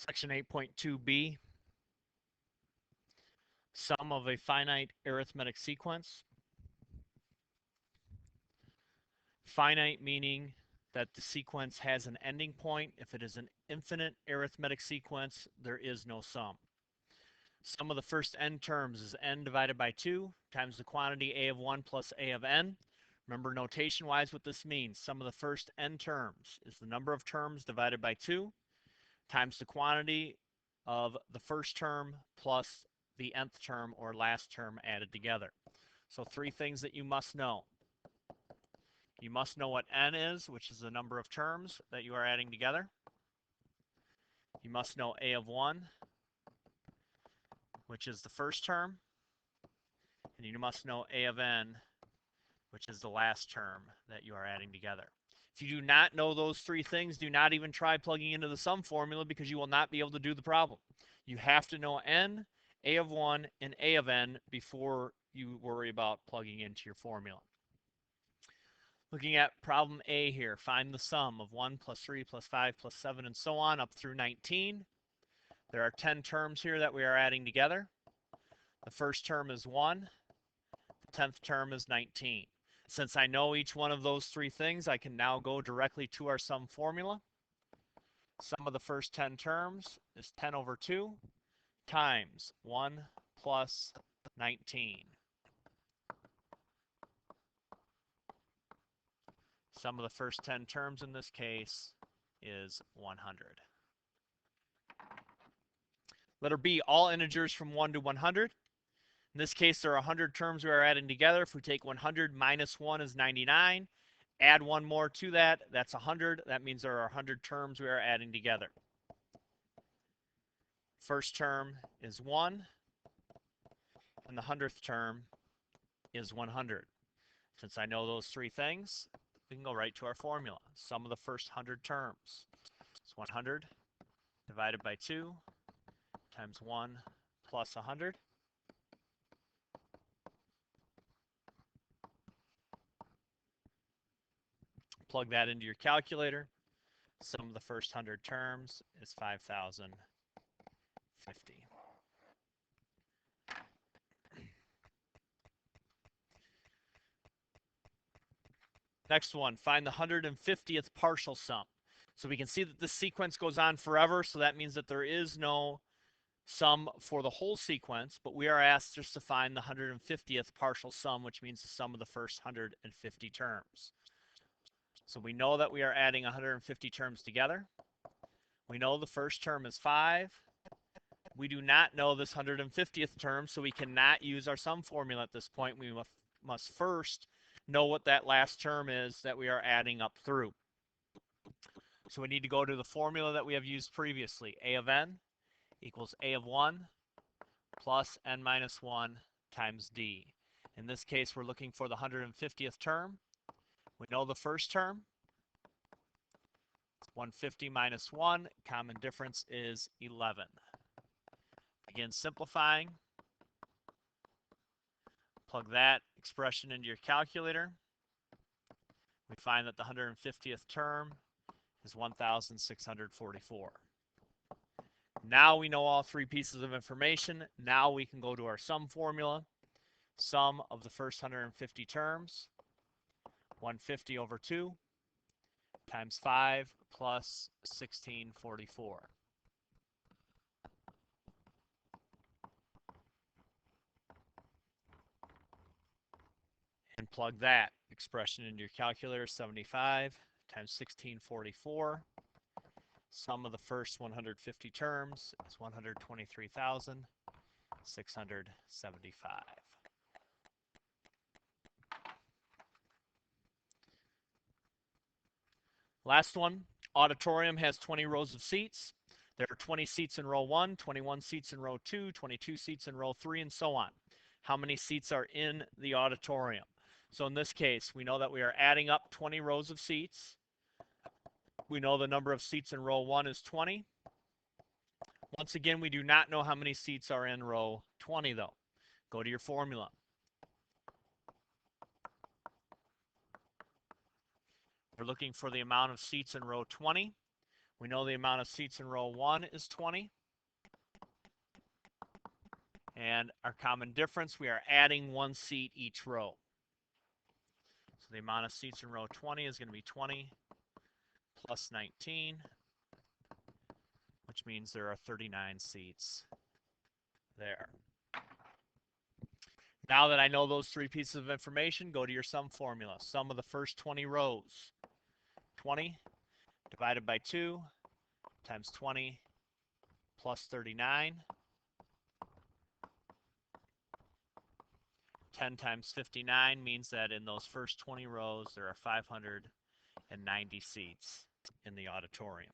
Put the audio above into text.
Section 8.2b, sum of a finite arithmetic sequence. Finite meaning that the sequence has an ending point. If it is an infinite arithmetic sequence, there is no sum. Sum of the first n terms is n divided by 2 times the quantity a of 1 plus a of n. Remember notation-wise what this means. Sum of the first n terms is the number of terms divided by 2 times the quantity of the first term plus the nth term or last term added together. So three things that you must know. You must know what n is, which is the number of terms that you are adding together. You must know a of 1, which is the first term. And you must know a of n, which is the last term that you are adding together. If you do not know those three things, do not even try plugging into the sum formula because you will not be able to do the problem. You have to know n, a of 1, and a of n before you worry about plugging into your formula. Looking at problem A here, find the sum of 1 plus 3 plus 5 plus 7 and so on up through 19. There are 10 terms here that we are adding together. The first term is 1. The 10th term is 19. Since I know each one of those three things, I can now go directly to our sum formula. Sum of the first 10 terms is 10 over 2 times 1 plus 19. Sum of the first 10 terms in this case is 100. Letter B, all integers from 1 to 100. In this case, there are 100 terms we are adding together. If we take 100 minus 1 is 99. Add one more to that, that's 100. That means there are 100 terms we are adding together. First term is 1, and the 100th term is 100. Since I know those three things, we can go right to our formula. Sum of the first 100 terms is 100 divided by 2 times 1 plus 100. Plug that into your calculator. Sum of the first 100 terms is 5,050. Next one, find the 150th partial sum. So we can see that this sequence goes on forever, so that means that there is no sum for the whole sequence, but we are asked just to find the 150th partial sum, which means the sum of the first 150 terms. So we know that we are adding 150 terms together. We know the first term is 5. We do not know this 150th term, so we cannot use our sum formula at this point. We must first know what that last term is that we are adding up through. So we need to go to the formula that we have used previously. A of n equals a of 1 plus n minus 1 times d. In this case, we're looking for the 150th term. We know the first term. 150 minus 1, common difference is 11. Begin simplifying. Plug that expression into your calculator. We find that the 150th term is 1,644. Now we know all three pieces of information. Now we can go to our sum formula. Sum of the first 150 terms, 150 over 2 times 5 plus 1644. And plug that expression into your calculator. 75 times 1644. Sum of the first 150 terms is 123,675. Last one, auditorium has 20 rows of seats. There are 20 seats in row 1, 21 seats in row 2, 22 seats in row 3, and so on. How many seats are in the auditorium? So in this case, we know that we are adding up 20 rows of seats. We know the number of seats in row 1 is 20. Once again, we do not know how many seats are in row 20, though. Go to your formula. We're looking for the amount of seats in row 20. We know the amount of seats in row 1 is 20. And our common difference, we are adding 1 seat each row. So the amount of seats in row 20 is going to be 20 plus 19, which means there are 39 seats there. Now that I know those 3 pieces of information, go to your sum formula. Sum of the first 20 rows. 20 divided by 2 times 20 plus 39. 10 times 59 means that in those first 20 rows, there are 590 seats in the auditorium.